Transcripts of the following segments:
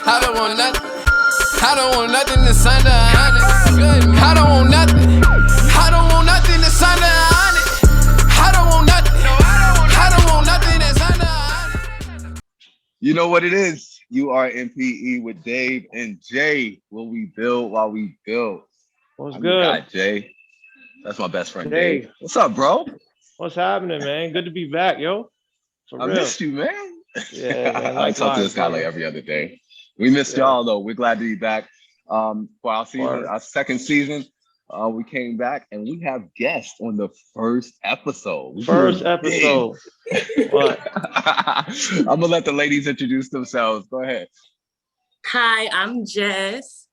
I don't want nothing. I don't want nothing that's under a hundred. I don't want nothing. I don't want nothing that's under a hundred. I don't want nothing. I don't want nothing that's under a hundred. You know what it is. You are MPE with Dave and Jay. Will we build while we build? What's I'm good? your guy, Jay. That's my best friend, Dave. Dave. What's up, bro? What's happening, man? Good to be back, yo. For I real. missed you, man. Yeah, man, I talk to this guy likewise, like every other day. We missed y'all though. We're glad to be back. For our season, Word. our second season. We came back and we have guests on the first episode. First episode. What? I'm gonna let the ladies introduce themselves. Go ahead. Hi, I'm Jes,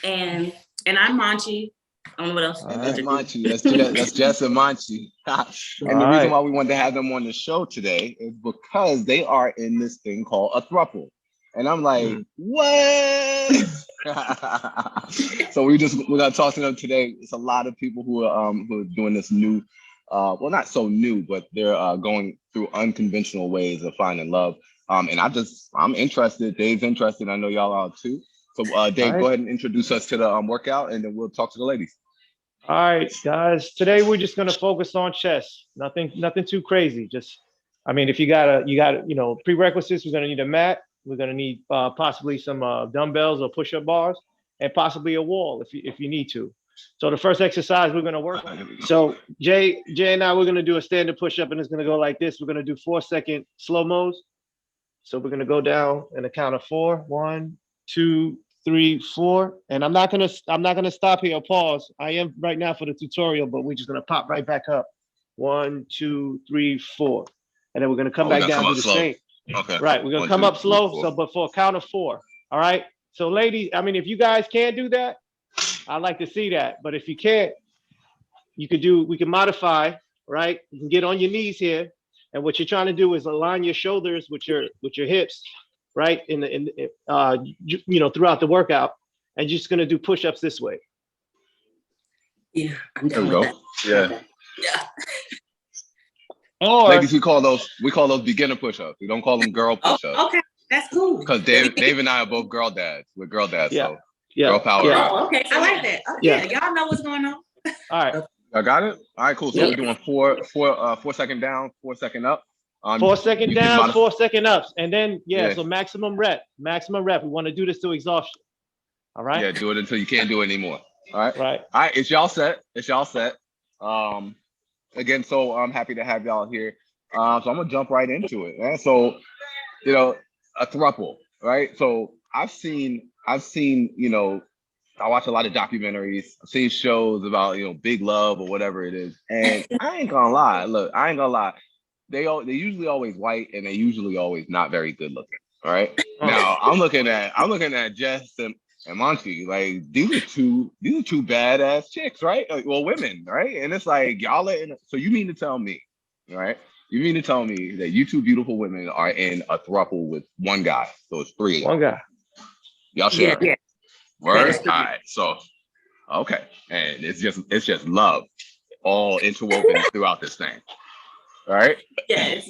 and I'm Mawchi. I don't know what else. And that's Mawchi. That's Jes and Mawchi. And the reason why we wanted to have them on the show today is because they are in this thing called a throuple. And I'm like, what? So we're gonna talk to them today. It's a lot of people who are doing this new, well, not so new, but they're going through unconventional ways of finding love. And I'm interested. Dave's interested. I know y'all are too. So Dave, go ahead and introduce us to the workout, and then we'll talk to the ladies. All right, guys. Today we're just gonna focus on chest. Nothing too crazy. Just, I mean, if you got prerequisites, we're gonna need a mat. We're gonna need possibly some dumbbells or push-up bars, and possibly a wall if you need to. So the first exercise we're gonna work on. So Jay and I, we're gonna do a standard push-up, and it's gonna go like this. We're gonna do 4-second slow-mos. So we're gonna go down in a count of 4. 1, 2, 3, 4. And I'm not gonna stop here or pause. I am right now for the tutorial, but we're just gonna pop right back up. 1, 2, 3, 4. And then we're gonna come back down to the same. Okay. Right, we're gonna come up slow. So, but for a count of 4. All right. So, ladies, I mean, if you guys can't do that, I'd like to see that. But if you can't, we can modify. Right, you can get on your knees here, and what you're trying to do is align your shoulders with your hips, right? Throughout the workout, and you're just gonna do push-ups this way. Yeah, I'm There done we with go. that. Yeah. Yeah. Or Ladies, we call those beginner push-ups. We don't call them girl push-ups. Oh, okay, that's cool. Because Dave and I are both girl dads. We're girl dads, so Yeah. girl power. Yeah. Oh, okay, I like that. Oh, Yeah. yeah, y'all know what's going on. All right. I got it. All right, cool. So Yeah. we're doing 4 second down, 4 second up. 4 second you can down, modify- 4 second ups, and then Yeah. so maximum rep. We want to do this to exhaustion. All right. Yeah, do it until you can't do it anymore. All right. Right. All right, it's y'all set. Again, so I'm happy to have y'all here. So I'm gonna jump right into it, man. So, a throuple, right? So I've seen, I watch a lot of documentaries. I've seen shows about, big love or whatever it is. And I ain't gonna lie. Look, I ain't gonna lie. They usually always white, and they usually always not very good looking. All right. Now I'm looking at Jes and Mawchi. Like these are two badass chicks, right? Well, women, right? And it's like y'all are so you mean to tell me, right? You mean to tell me that you two beautiful women are in a throuple with one guy? So it's 3 of y'all. One guy. Y'all share. Yeah. Word. All right. So, okay, and it's just love, all interwoven throughout this thing. All right. Yes.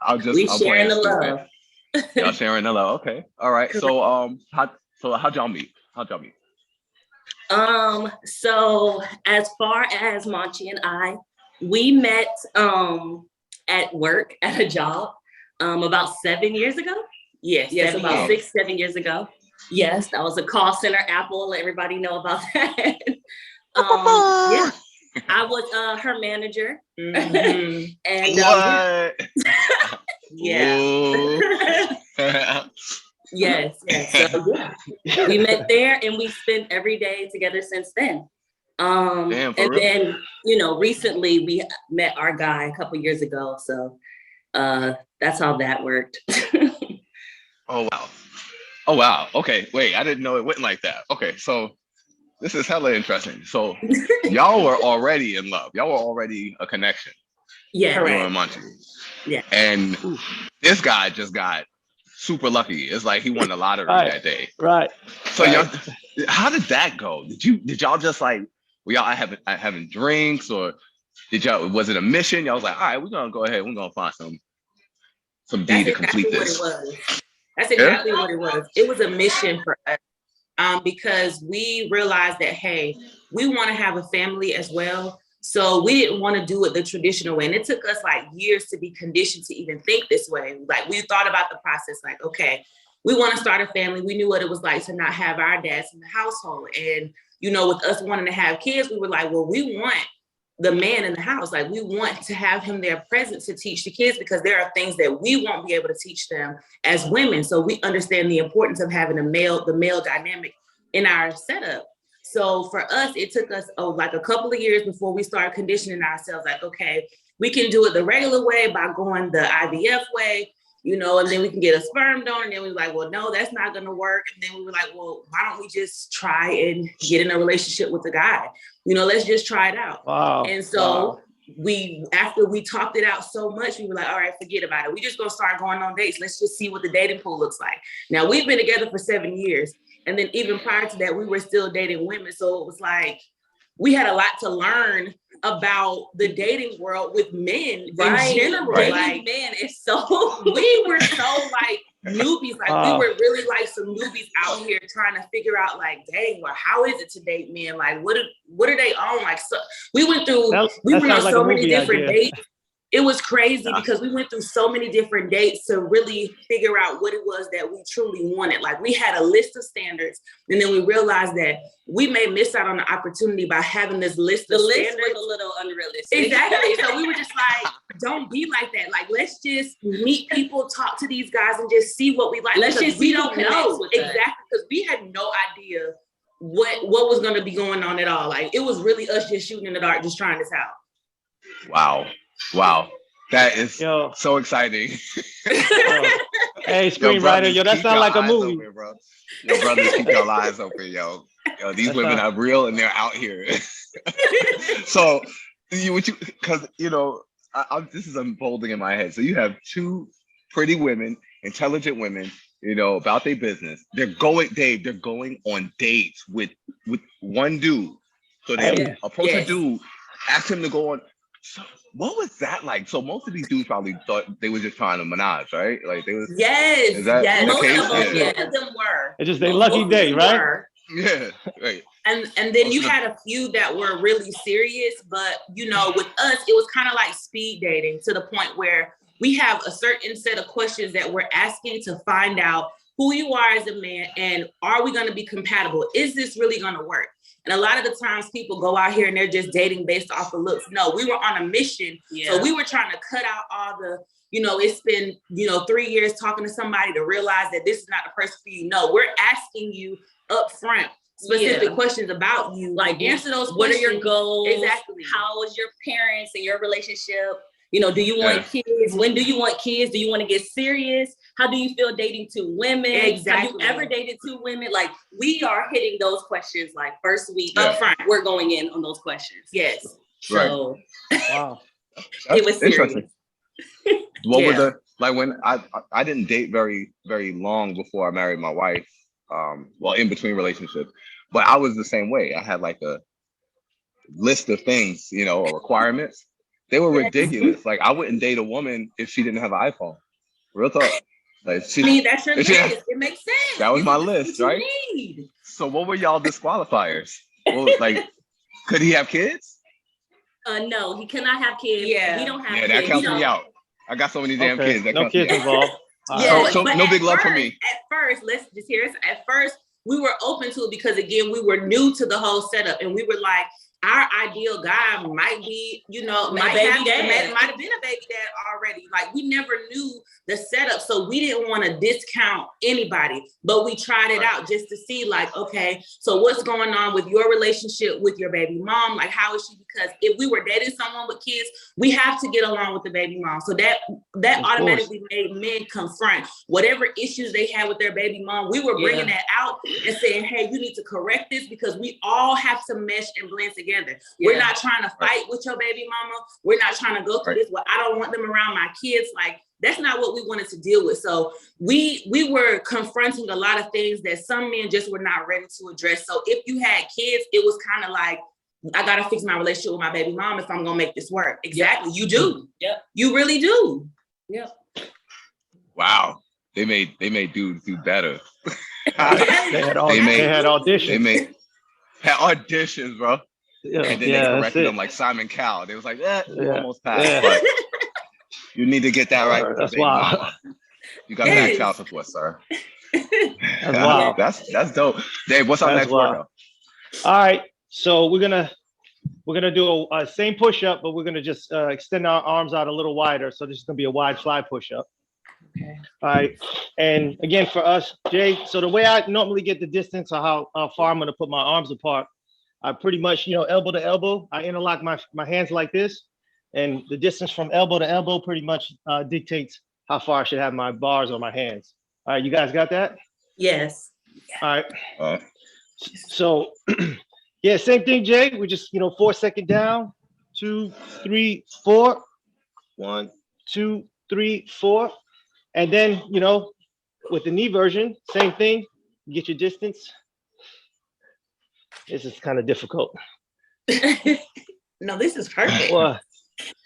I'm sharing the stupid. love. Y'all sharing the love. Okay. All right. So how'd y'all meet? So as far as Mawchi and I, we met at work at a job about 7 years ago. Yes, about 6-7 years ago. Yes, that was a call center. Apple, let everybody know about that. Yeah, I was her manager. Mm-hmm. And What? yeah. Yes. So yeah, we met there, and we spent every day together since then. Damn, for and real? then recently we met our guy a couple years ago. So that's how that worked. Oh wow. Okay, wait, I didn't know it went like that. Okay, so this is hella interesting. So y'all were already in love. Y'all were already a connection. Yeah. You and Mawchi. Yeah. And this guy just got super lucky. It's like he won the lottery that day. Right. So y'all, how did that go? Did y'all just like, were y'all having drinks, or was it a mission? Y'all was like, all right, we're gonna go ahead, we're gonna find some D to complete this. That's exactly what it was. It was a mission for us. Because we realized that, hey, we want to have a family as well. So we didn't want to do it the traditional way. And it took us like years to be conditioned to even think this way. Like we thought about the process, like, okay, we want to start a family. We knew what it was like to not have our dads in the household. And, you know, with us wanting to have kids, we were like, well, we want the man in the house. Like we want to have him there present to teach the kids, because there are things that we won't be able to teach them as women. So we understand the importance of having the male dynamic in our setup. So for us, it took us like a couple of years before we started conditioning ourselves. Like, okay, we can do it the regular way by going the IVF way, you know, and then we can get a sperm donor. And then we were like, well, no, that's not going to work. And then we were like, well, why don't we just try and get in a relationship with a guy? You know, let's just try it out. Wow. And so after we talked it out so much, we were like, all right, forget about it. We just going to start going on dates. Let's just see what the dating pool looks like. Now, we've been together for 7 years. And then even prior to that, we were still dating women. So it was like, we had a lot to learn about the dating world with men in general. Dating like, men is so, we were so like newbies. Like we were really like some newbies out here trying to figure out like, dang, well, how is it to date men? Like, what are they on? Like, so we went on so many different dates. It was crazy because we went through so many different dates to really figure out what it was that we truly wanted. Like we had a list of standards, and then we realized that we may miss out on the opportunity by having this list of standards. The list was a little unrealistic. Exactly. So we were just like, don't be like that. Like, let's just meet people, talk to these guys, and just see what we like. We don't know. Exactly. Because we had no idea what was going to be going on at all. Like, it was really us just shooting in the dark, just trying this out. Wow. That is so exciting. Hey, screenwriter, that sounds like a movie. Open, bro. Yo, brothers, keep your eyes open, yo. These women are real and they're out here. So, because, you know, this is unfolding in my head. So you have two pretty women, intelligent women, you know, about their business. They're going on dates with one dude. So they approach a dude, ask him to go on. So what was that like? So most of these dudes probably thought they were just trying to menage, right? Like they was. Is that the case? Most of them were. It's just their lucky day, right? Yeah, right. And then you had a few that were really serious, but you know, with us, it was kind of like speed dating, to the point where we have a certain set of questions that we're asking to find out who you are as a man, and are we going to be compatible? Is this really going to work? And a lot of the times people go out here and they're just dating based off of looks. No, we were on a mission. Yeah. So we were trying to cut out all the, you know, it's been, 3 years talking to somebody to realize that this is not the person for you. No, we're asking you up front specific questions about you. Like, answer those questions. What are your goals? Exactly. How is your parents and your relationship? You know, do you want kids? When do you want kids? Do you want to get serious? How do you feel dating two women? Exactly. Have you ever dated two women? Like, we are hitting those questions like first week up front. We're going in on those questions. Yes. So, wow. It was interesting. What was the, like, when I didn't date very, very long before I married my wife, well, in between relationships, but I was the same way. I had like a list of things, or requirements. They were ridiculous. Like, I wouldn't date a woman if she didn't have an iPhone. Real talk. Like, that's your list. It makes sense. That was my list, right? So what were y'all disqualifiers? Like, could he have kids? No, he cannot have kids. Yeah. We don't have kids. Yeah, that counts me out. I got so many damn kids. That no kids involved. So no big love for me. At first, let's just hear this. At first, we were open to it because, again, we were new to the whole setup, and we were like, our ideal guy might be, might have been a baby dad already. Like, we never knew the setup, so we didn't want to discount anybody, but we tried it out just to see, like, okay, so what's going on with your relationship with your baby mom? Like, how is she? Because if we were dating someone with kids, we have to get along with the baby mom. So that automatically made men confront whatever issues they had with their baby mom. We were bringing that out and saying, hey, you need to correct this, because we all have to mesh and blend together. We're not trying to fight with your baby mama. We're not trying to go through this. Well, I don't want them around my kids. Like, that's not what we wanted to deal with. So we were confronting a lot of things that some men just were not ready to address. So if you had kids, it was kind of like, I got to fix my relationship with my baby mom if I'm going to make this work. Exactly. You do. Yep. You really do. Yep. Wow. they made dudes do better. They had auditions. Had auditions, bro. Yeah, And then they corrected them like Simon Cowell. They was like, you almost passed, but you need to get that right with that's your baby wild. mama. You got back child support, sir. That's wild. That's dope. Dave, what's our next workout? All right, so we're gonna do a same push-up, but we're gonna just extend our arms out a little wider. So this is gonna be a wide fly push-up. Okay. All right, and again for us, Jay. So the way I normally get the distance or how far I'm gonna put my arms apart, I pretty much, elbow to elbow. I interlock my hands like this, and the distance from elbow to elbow pretty much dictates how far I should have my bars on my hands. All right, you guys got that? Yes. All right. So, yeah, same thing, Jay. We just, 4 second down, 2, 3, 4, 1, 2, 3, 4, and then, with the knee version, same thing. Get your distance. This is kind of difficult. No, this is perfect. Well,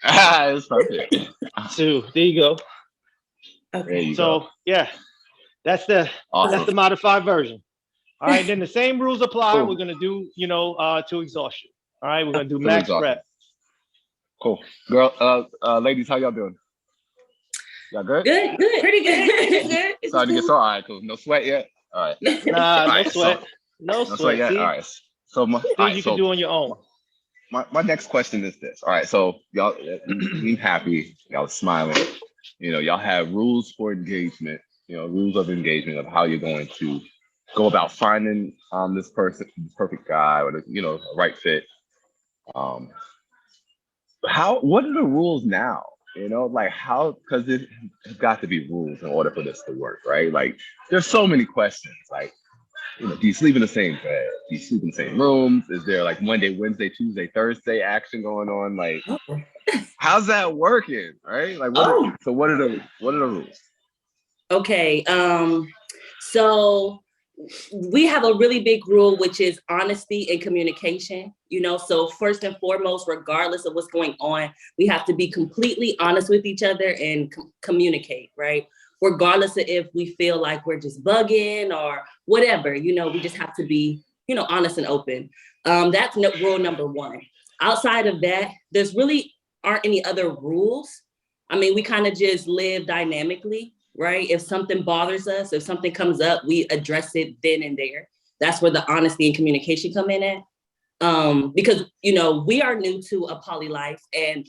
It's perfect. 2, there you go. Okay. So yeah, that's the modified version. All right, then the same rules apply. Cool. We're gonna do, to exhaustion. All right, we're gonna do max rep. Cool. Ladies, how y'all doing? Y'all good? Good. Pretty good. Good. Sorry to get so all right, cool. No sweat yet? All right. Nah, All no sweat. No sweat. yet? See? All right. So Things you can do on your own. My next question is this. All right, so y'all seem happy, y'all smiling. Y'all have rules for engagement, rules of engagement of how you're going to go about finding this perfect guy or the right fit. What are the rules now? Like how, because there's got to be rules in order for this to work, right? Like there's so many questions. Like, do you sleep in the same bed? Do you sleep in the same rooms? Is there like Monday, Wednesday, Tuesday, Thursday action going on? Like, how's that working? Right? Like, what are the rules? Okay. So we have a really big rule, which is honesty and communication. So first and foremost, regardless of what's going on, we have to be completely honest with each other and communicate, right? Regardless of if we feel like we're just bugging or whatever, we just have to be, honest and open. That's rule number 1. Outside of that, there's really aren't any other rules. I mean, we kind of just live dynamically, right? If something bothers us, if something comes up, we address it then and there. That's where the honesty and communication come in at. Because, we are new to a poly life, and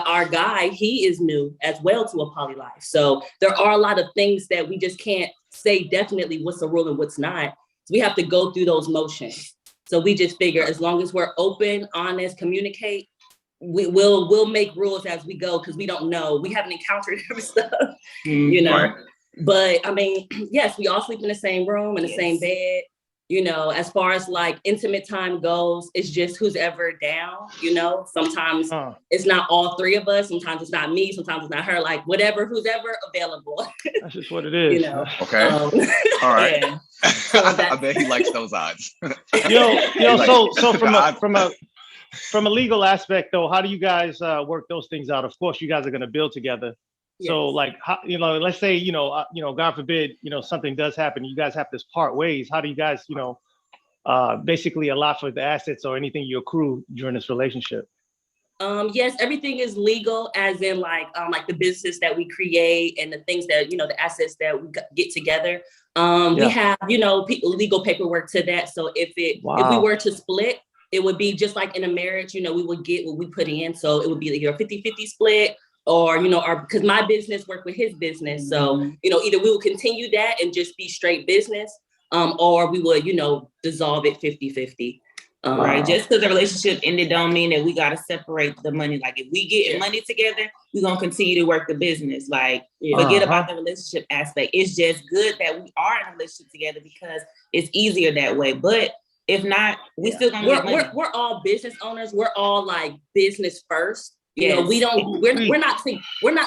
our guy, he is new as well to a poly life. So there are a lot of things that we just can't say definitely what's a rule and what's not. So we have to go through those motions. So we just figure as long as we're open, honest, communicate, we'll make rules as we go, because we don't know. We haven't encountered every stuff, Right. But I mean, yes, we all sleep in the same room, in the same bed. As far as like intimate time goes, it's just who's ever down, sometimes it's not all 3 of us. Sometimes it's not me. Sometimes it's not her, like whatever, who's ever available. That's just what it is. Okay. All right. Yeah. I bet he likes those odds. So from a legal aspect though, how do you guys work those things out? Of course, you guys are going to build together. Yes. So like, how, let's say, God forbid, something does happen, you guys have to part ways. How do you guys, basically allow for the assets or anything you accrue during this relationship? Yes, everything is legal, as in like the business that we create and the things that, the assets that we get together. We have, legal paperwork to that. So if we were to split, it would be just like in a marriage, we would get what we put in. So it would be either a 50-50 split, or, because my business worked with his business. So, either we will continue that and just be straight business, or we would, dissolve it 50-50. Right. Just because the relationship ended don't mean that we got to separate the money. Like if we get money together, we're going to continue to work the business. Like forget about the relationship aspect. It's just good that we are in a relationship together because it's easier that way. But if not, we still going to get money. We're all business owners. We're all like business first. We're not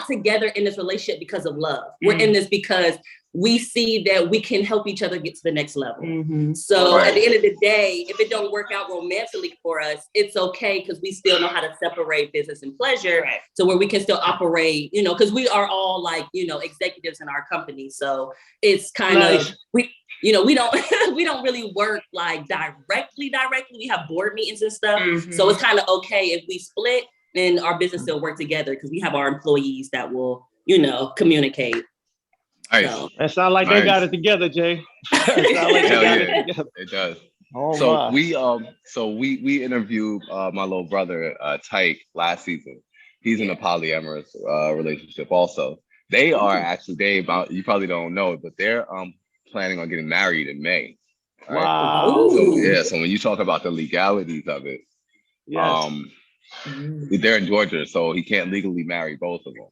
together in this relationship because of love. We're in this because we see that we can help each other get to the next level. Mm-hmm. So at the end of the day, if it don't work out romantically for us, it's okay because we still know how to separate business and pleasure to where we can still operate, you know, because we are all like, you know, executives in our company. So it's kind of, we don't we don't really work like directly. We have board meetings and stuff. Mm-hmm. So it's kind of okay if we split and our business still work together because we have our employees that will, you know, communicate. Nice. So. It sounds like they got it together, Jay. It sounds like they got it together. It does. Oh, so we interviewed my little brother Tyke last season. He's in a polyamorous relationship also. They are actually you probably don't know, but they're planning on getting married in May. Right? Wow. So when you talk about the legalities of it, yes. They're in Georgia, so he can't legally marry both of them.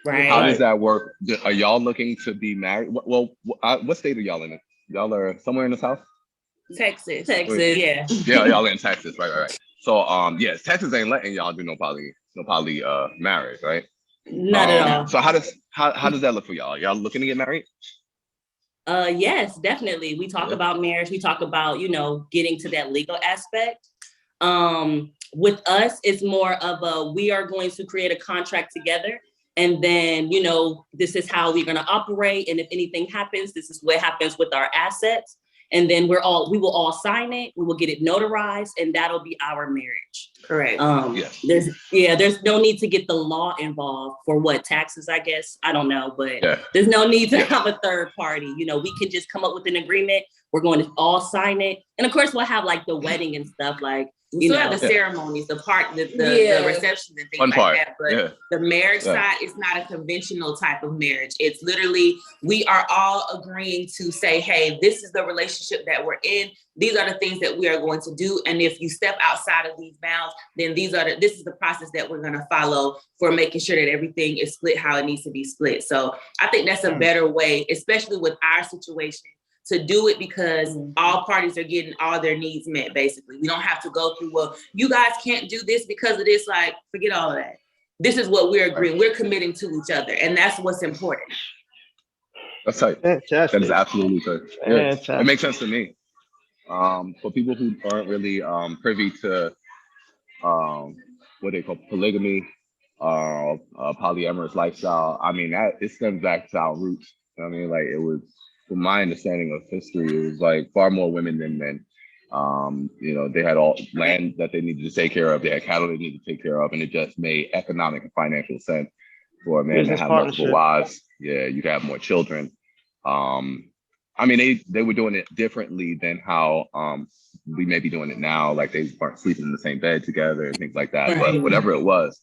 Right. How does that work? Are y'all looking to be married? Well, what state are y'all in? Y'all are somewhere in the South? Texas. Yeah, y'all in Texas, right. So, yes, Texas ain't letting y'all do no poly marriage, right? Not at all. So how does that look for y'all? Y'all looking to get married? Yes, definitely. We talk about marriage. We talk about, you know, getting to that legal aspect. With us, it's more of we are going to create a contract together. And then, you know, this is how we're going to operate. And if anything happens, this is what happens with our assets. And then we will all sign it. We will get it notarized, and that'll be our marriage. Correct. There's no need to get the law involved for taxes, I guess. I don't know, but there's no need to have a third party. You know, we can just come up with an agreement. We're going to all sign it. And of course, we'll have like the wedding and stuff, like, you know, the ceremonies, the receptions and things that. But the marriage side is not a conventional type of marriage. It's literally, we are all agreeing to say, hey, this is the relationship that we're in. These are the things that we are going to do. And if you step outside of these bounds, then this is the process that we're going to follow for making sure that everything is split how it needs to be split. So I think that's a better way, especially with our situation, to do it, because all parties are getting all their needs met, basically. We don't have to go through, well, you guys can't do this because of this. Like, forget all of that. This is what we're agreeing. We're committing to each other, and that's what's important. That's tight. Fantastic. That is absolutely tight. Yeah, it makes sense to me. For people who aren't really privy to what they call polygamy, polyamorous lifestyle, I mean, it stems back to our roots. I mean, like, it was, from my understanding of history, it was like far more women than men. You know, they had all land that they needed to take care of. They had cattle they needed to take care of, and it just made economic and financial sense for a man to have multiple wives. Yeah, you could have more children. I mean, they were doing it differently than how we may be doing it now. Like, they weren't sleeping in the same bed together and things like that. But whatever it was,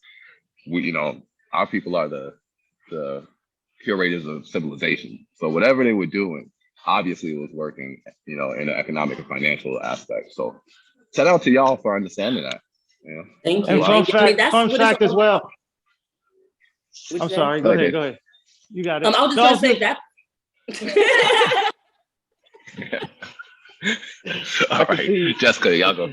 you know, our people are the curators of civilization. So whatever they were doing, obviously it was working, you know, in an economic and financial aspect. So shout out to y'all for understanding that. You know? Thank you. And fun fact as well. I'm sorry. Go ahead. You got it. I was just going to say that. All right, Jessica, y'all go.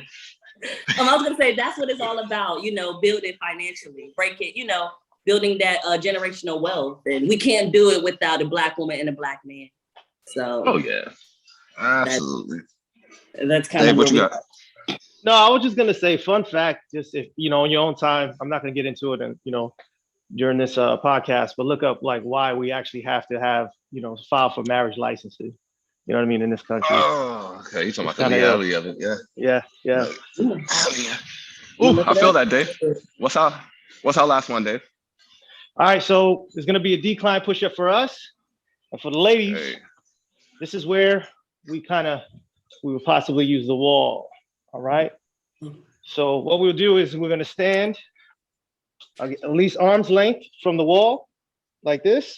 I was going to say that's what it's all about. You know, building financially, break it. You know, building that generational wealth, and we can't do it without a Black woman and a Black man. So, absolutely. That's kind of what you got. No, I was just gonna say, fun fact. Just if you know, on your own time, I'm not gonna get into it, and you know, during this podcast, but look up like why we actually have to have, you know, file for marriage licenses. You know what I mean, in this country. Oh, okay. You're talking about the reality of it, yeah. Ooh, I feel that, Dave. What's our last one, Dave? All right, so there's going to be a decline push-up for us. And for the ladies, this is where we will possibly use the wall, all right? So what we'll do is we're going to stand at least arm's length from the wall, like this,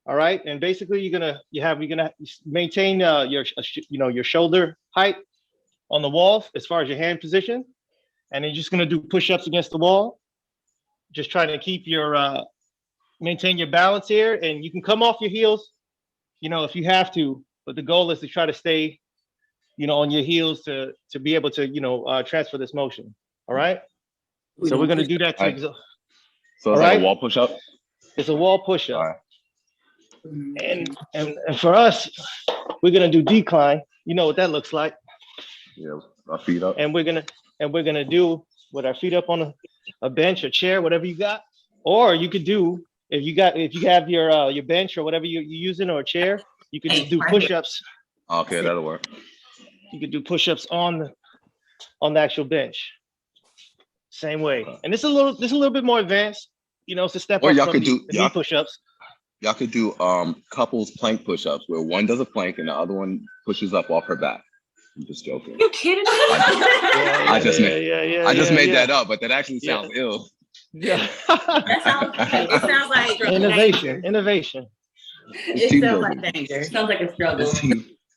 all right? And basically you're gonna maintain your shoulder height on the wall as far as your hand position, and you're just going to do push-ups against the wall. Just trying to keep maintain your balance here, and you can come off your heels, you know, if you have to, but the goal is to try to stay, you know, on your heels to be able to, you know, transfer this motion. All right. So we're going to do that. So it's like a wall push-up? It's a wall push-up. All right. And for us, we're gonna do decline. You know what that looks like. Yeah, our feet up. And we're gonna do with our feet up on a bench or chair, whatever you got. Or you could do if you have your bench or whatever you're using or a chair, you could just do push-ups. Okay, that'll work. You could do push-ups on the actual bench. Same way. And this is a little bit more advanced. You know, it's a step or up y'all from could do the knee push-ups. Y'all could do couples plank push-ups where one does a plank and the other one pushes up off her back. I'm just joking. You kidding me? I just made that up, but that actually sounds ill. Yeah. It sounds like innovation. It sounds like danger. It sounds like a struggle.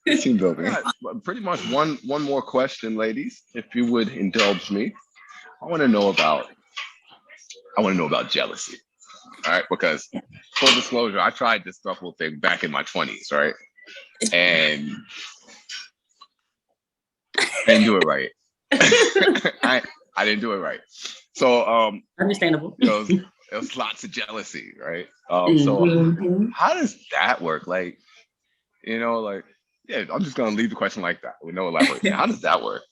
It's team building. Right, pretty much one more question, ladies, if you would indulge me. I want to know about jealousy. All right, because full disclosure, I tried this Throuple thing back in my 20s, right? And I didn't do it right. I didn't do it right. So understandable. You know, it was lots of jealousy, right? So how does that work? Like, you know, like, yeah, I'm just gonna leave the question like that with no elaboration. How does that work?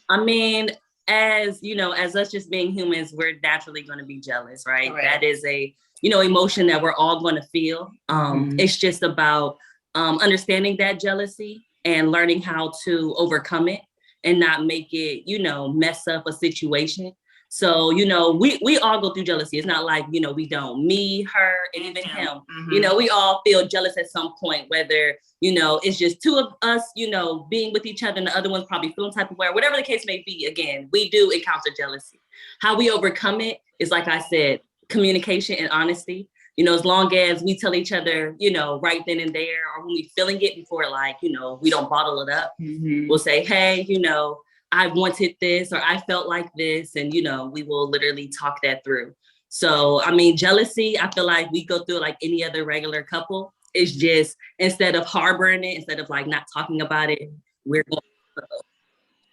I mean, as you know, as us just being humans, we're naturally going to be jealous, right? That is a, you know, emotion that we're all going to feel. It's just about understanding that jealousy and learning how to overcome it and not make it, you know, mess up a situation. So, you know, we all go through jealousy. It's not like, you know, we don't, me, her, and even him, you know, we all feel jealous at some point, whether, you know, it's just two of us, you know, being with each other and the other one's probably feeling type of way, whatever the case may be. Again, we do encounter jealousy. How we overcome it is, like I said, communication and honesty. You know, as long as we tell each other, you know, right then and there, or when we feeling it before, like, you know, we don't bottle it up. We'll say, hey, you know, I wanted this, or I felt like this. And, you know, we will literally talk that through. So, I mean, jealousy, I feel like we go through like any other regular couple. It's just, instead of harboring it, instead of like not talking about it, we're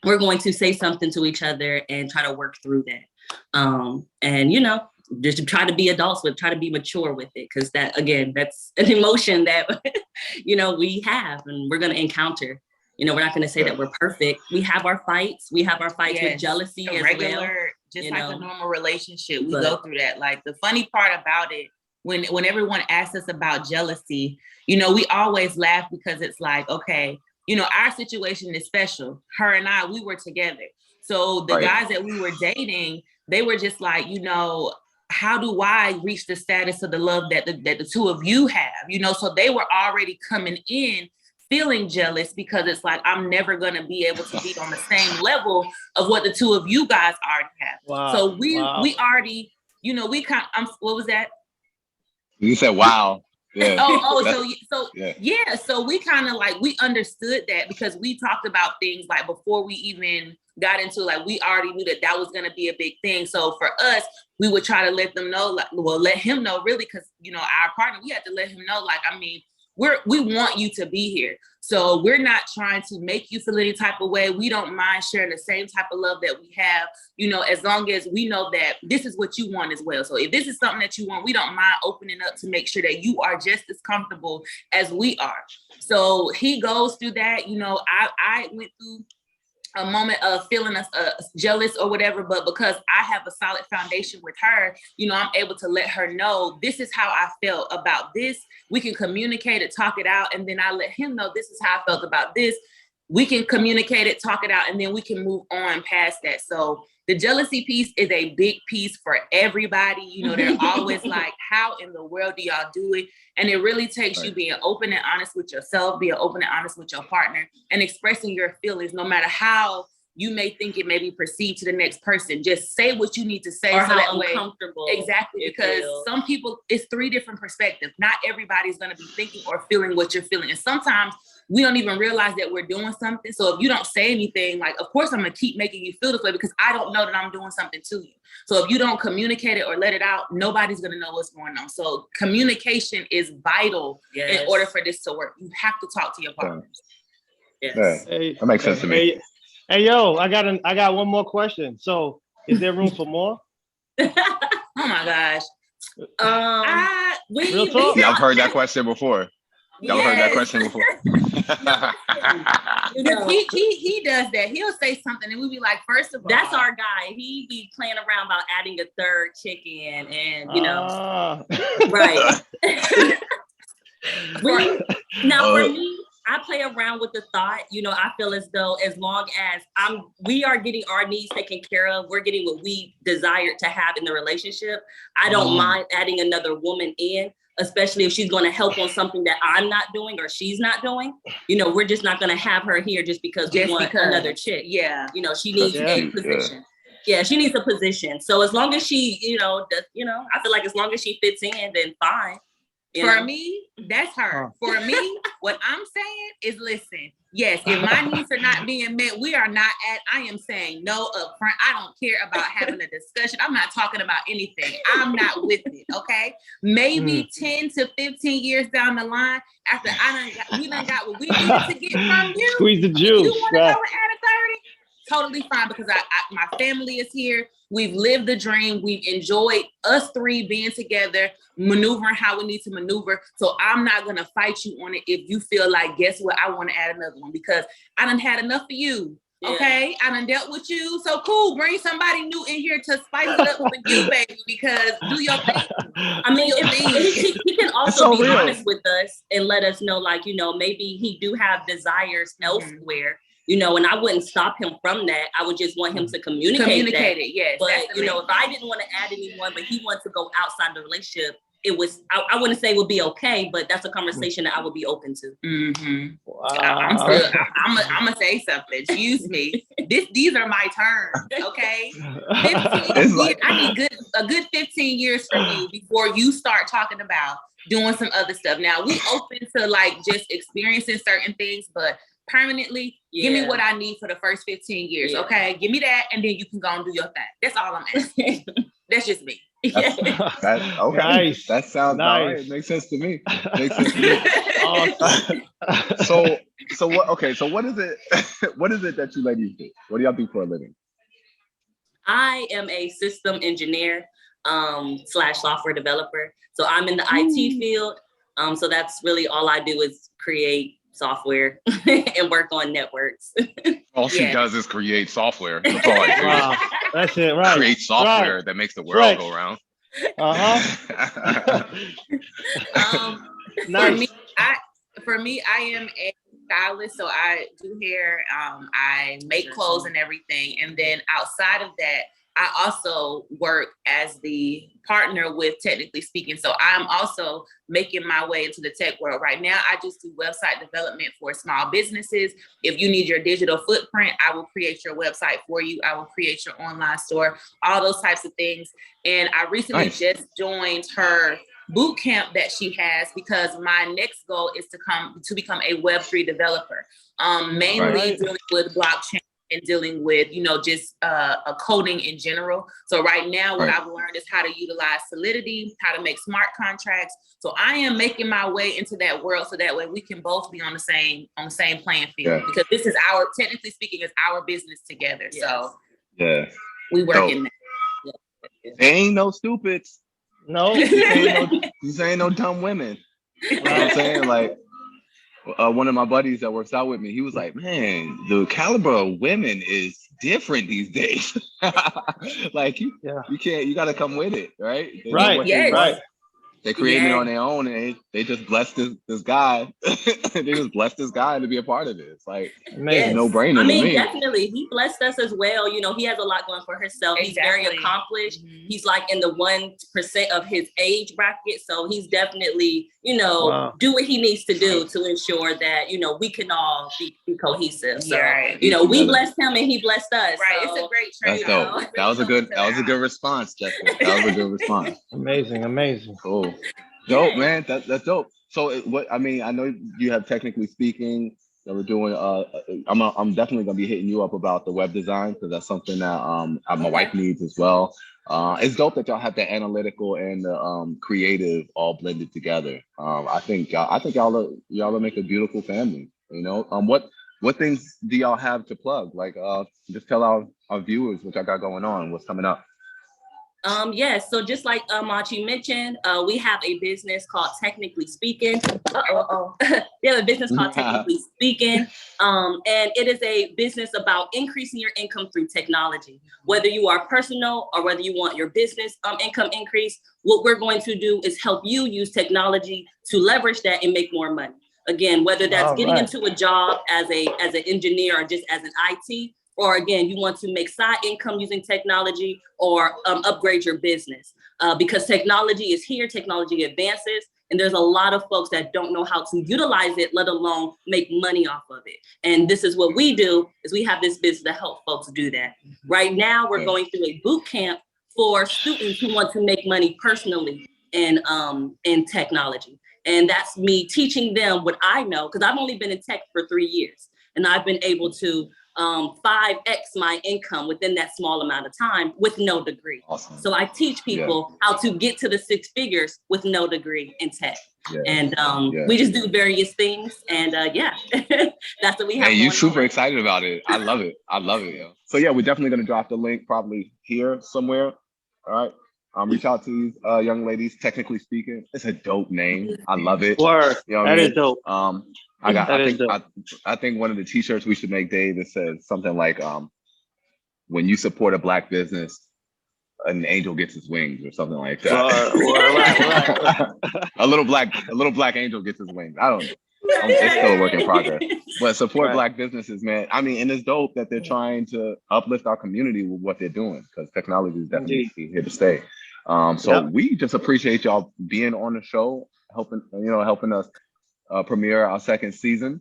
going to say something to each other and try to work through that. And, you know, just try to be adults with, try to be mature with it. Cause that, again, that's an emotion that, you know, we have and we're going to encounter. You know, we're not going to say that we're perfect. We have our fights. We have our fights with jealousy as regular, well. just like a normal relationship. We go through that. Like the funny part about it, when everyone asks us about jealousy, you know, we always laugh because it's like, okay, you know, our situation is special. Her and I, we were together. So the guys that we were dating, they were just like, you know, how do I reach the status of the love that the two of you have? You know, so they were already coming in feeling jealous because it's like, I'm never going to be able to be on the same level of what the two of you guys already have. Wow. So we already, you know, we kind of, what was that? You said, wow. Yeah. So we kind of like, we understood that because we talked about things like before we even got into, like, we already knew that was going to be a big thing. So for us, we would try to let them know, like, well, let him know really, because, you know, our partner, we had to let him know, like, I mean, we want you to be here. So we're not trying to make you feel any type of way. We don't mind sharing the same type of love that we have, you know, as long as we know that this is what you want as well. So if this is something that you want, we don't mind opening up to make sure that you are just as comfortable as we are. So he goes through that. You know, I went through a moment of feeling jealous or whatever, but because I have a solid foundation with her, you know, I'm able to let her know this is how I felt about this. We can communicate it, talk it out, and then I let him know this is how I felt about this. We can communicate it, talk it out, and then we can move on past that. So the jealousy piece is a big piece for everybody. You know, they're always like, how in the world do y'all do it? And it really takes you being open and honest with yourself, being open and honest with your partner, and expressing your feelings, no matter how you may think it may be perceived to the next person. Just say what you need to say. Or so how that uncomfortable. Way, exactly, because some people, it's three different perspectives. Not everybody's going to be thinking or feeling what you're feeling. And sometimes we don't even realize that we're doing something. So if you don't say anything, like, of course, I'm going to keep making you feel this way because I don't know that I'm doing something to you. So if you don't communicate it or let it out, nobody's going to know what's going on. So communication is vital in order for this to work. You have to talk to your partners. Yes. Hey, that makes sense to me. Hey, yo, I got one more question. So is there room for more? Oh my gosh. Real talk? Yeah, I've heard that question before. Y'all heard that question before. He does that. He'll say something and we'll be like, first of all, that's our guy. He be playing around about adding a third chick in, and right. Now for me, I play around with the thought, I feel as though as long as we are getting our needs taken care of, we're getting what we desire to have in the relationship. I don't mind adding another woman in, especially if she's going to help on something that I'm not doing or she's not doing. We're just not going to have her here just because we want another chick. Yeah. She needs a position. Yeah, she needs a position. So as long as she, does, I feel like as long as she fits in, then fine. For me, that's her. For me, what I'm saying is, listen, yes, if my needs are not being met, I am saying no up front. I don't care about having a discussion. I'm not talking about anything. I'm not with it, okay? Maybe 10 to 15 years down the line, after we done got what we needed to get from you. Squeeze the juice. You want to go and add a 30? Totally fine, because my family is here. We've lived the dream. We've enjoyed us three being together, maneuvering how we need to maneuver. So I'm not going to fight you on it if you feel like, guess what, I want to add another one, because I done had enough of you. Okay, I done dealt with you. So cool, bring somebody new in here to spice it up with you, baby, because do your thing. I mean, he can also be honest with us and let us know, like, maybe he do have desires elsewhere. And I wouldn't stop him from that. I would just want him to communicate it. Yes. But, if I didn't want to add anyone, but he wanted to go outside the relationship, I wouldn't say it would be okay, but that's a conversation that I would be open to. Mm-hmm. Wow. I'm going to say something. Excuse me. These are my terms, okay? 15 years, I need a good 15 years from you before you start talking about doing some other stuff. Now, we open to like just experiencing certain things, but permanently, give me what I need for the first 15 years, okay? Give me that, and then you can go and do your thing. That's all I'm asking. That's just me. Okay. Nice. That sounds nice. Right. Makes sense to me. Awesome. So what? Okay. So what is it? What is it that you ladies do? What do y'all do for a living? I am a system engineer / software developer. So I'm in the IT field. So that's really all I do is create software and work on networks. All she does is create software. That's all I do. Wow. That's it, right? Create software that makes the world go round. Nice. For me, I am a stylist, so I do hair. I make clothes and everything, and then outside of that, I also work as the partner with Technically Speaking. So I'm also making my way into the tech world. Right now, I just do website development for small businesses. If you need your digital footprint, I will create your website for you. I will create your online store, all those types of things. And I recently just joined her boot camp that she has, because my next goal is to become a Web3 developer, mainly dealing with blockchain and dealing with, just a coding in general. So right now, what I've learned is how to utilize Solidity, how to make smart contracts. So I am making my way into that world, so that way we can both be on the same playing field, because this is Technically Speaking, is our business together. Yes. So we work in that. There ain't no stupids. No. These ain't no dumb women. You know what I'm saying? Like, one of my buddies that works out with me, he was like, man, the caliber of women is different these days. Like, you got to come with it, right? Right. They created it on their own, and they just blessed this guy. They just blessed this guy to be a part of it. It's like no brainer. I mean, definitely, he blessed us as well. He has a lot going for himself. He's very accomplished. Mm-hmm. He's like in the 1% of his age bracket, so he's definitely, do what he needs to do to ensure that we can all be cohesive. So we blessed him and he blessed us. Right, so. It's a great trade. That's dope. That was a good response, Jessica. That was a good response. Amazing. Cool. Dope, man. That's dope. So I know you have Technically Speaking that we're doing. I'm definitely gonna be hitting you up about the web design, because that's something that my wife needs as well. It's dope that y'all have the analytical and the creative all blended together. I think y'all will make a beautiful family. What things do y'all have to plug? Like, just tell our viewers what y'all got going on, what's coming up. Yes, so just like Mawchi mentioned, we have a business called Technically Speaking. We have a business called Technically Speaking, and it is a business about increasing your income through technology. Whether you are personal or whether you want your business income increase, what we're going to do is help you use technology to leverage that and make more money. Again, whether that's getting into a job as an engineer or just as an IT, or again, you want to make side income using technology or upgrade your business because technology is here, technology advances, and there's a lot of folks that don't know how to utilize it, let alone make money off of it. And this is what we do, is we have this business to help folks do that. Right now, we're going through a boot camp for students who want to make money personally in technology. And that's me teaching them what I know, because I've only been in tech for 3 years, and I've been able to 5x my income within that small amount of time with no degree. Awesome. So I teach people how to get to the 6 figures with no degree in tech. And we just do various things, and that's what we have. And you super excited about it. I love it. I love it. Yo. So yeah, we're definitely gonna drop the link probably here somewhere. All right. Reach out to these young ladies. Technically Speaking, it's a dope name. I love it. Word. You know that is dope. I think one of the t-shirts we should make, Dave, that says something like, when you support a Black business, an angel gets his wings, or something like that. A little black angel gets his wings. I don't know. It's still a work in progress. But support Black businesses, man. I mean, and it's dope that they're trying to uplift our community with what they're doing, because technology is definitely here to stay. We just appreciate y'all being on the show, helping us premiere our 2nd season.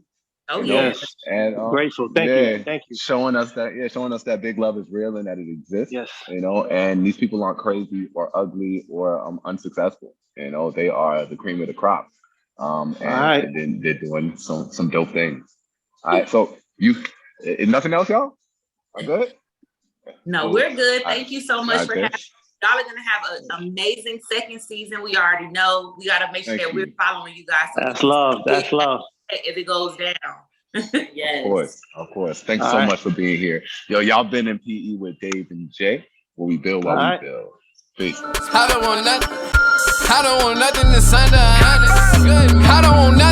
Oh yes, and grateful. Thank you. Showing us that big love is real and that it exists. Yes, and these people aren't crazy or ugly or unsuccessful. They are the cream of the crop. And they're doing some dope things. All right, so nothing else, y'all? Are good? No, we're good. Thank you so much for having. Y'all are gonna have an amazing 2nd season. We already know. We gotta make sure that we're following you guys. That's love. That's love. If it goes down. Yes. Of course. Thanks so much for being here. Yo, y'all been in PE with Dave and Jay, where we build while we build. Peace. I don't want nothing. I don't want nothing to sign the honest. I don't want nothing.